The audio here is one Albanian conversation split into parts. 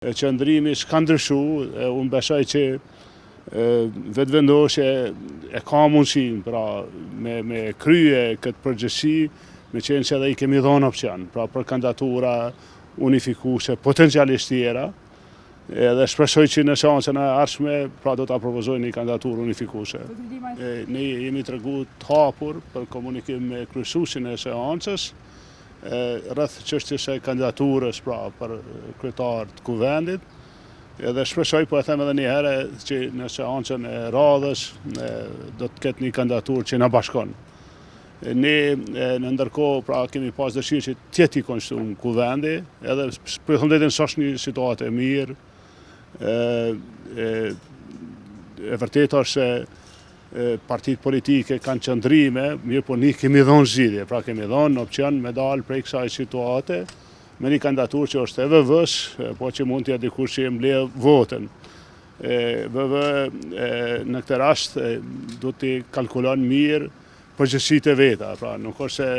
Qëndrimi s'ka ndryshu, unë besoj që vetëvendosje e ka mundësin pra me krye këtë përgjësi, me qenë që edhe i kemi dhonë opcion, pra për kandidatura unifikuse potencialisht tjera, edhe shpresoj që në seancën e ardhshme pra do ta propozoj një kandidaturë unifikuse. Ne jemi tregu të hapur për komunikim me kryesuesin e seancës, rreth çështjes së kandidaturës pra për kryetar të kuvendit, edhe shpresoj po e them edhe një herë që në seancën e radhës do të ketë një kandidaturë që na bashkon. Ne në ndërkohë pra kemi pas dëshirë që të jetë i konstituuar kuvendi, edhe për thëndetin s'është një situatë e mirë. E vërtetë është se partitë politike kanë qëndrime, mirë po ne kemi dhënë zgjidhje, pra kemi dhënë opcion me dalë prej kësaj situate me një kandidaturë që është e VV-s, po që mund t'ja dikush që e mbledh votën. VV në këtë rast do t'i kalkulon mirë përgjegjësitë e veta, pra nuk është se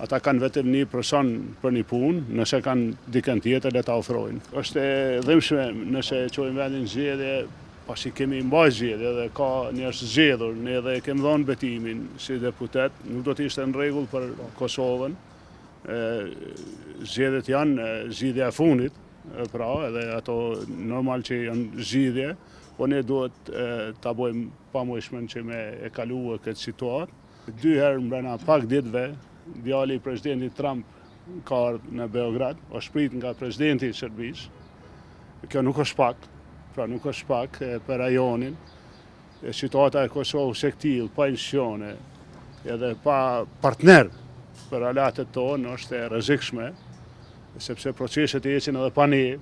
ata kanë vetëm një person për një punë, nëse kanë dikën tjetër le ta ofrojnë. Është e dhimbshme nëse çojmë vendin zgjedhje, pasi kemi mbajtur zgjedhje dhe ka njerëz zgjedhur, ne edhe kemi dhënë betimin si deputet, nuk do të ishte në rregull për Kosovën. Zgjedhjet janë zgjidhja e fundit, pra edhe ato normal që janë zgjidhje, po ne duhet ta bëjmë pamundshmën që me e kaluar këtë situatë. 2 herë mbrana pak ditëve, djali i presidentit Trump ka ardhur në Beograd, është prit nga presidenti i Serbisë. Kjo nuk është pak, pra nuk është pak për rajonin. Situata e Kosovës e këtill, pa institucione, edhe pa partner për aleatët tonë është e rrezikshme, sepse proceset ecin edhe pa ne.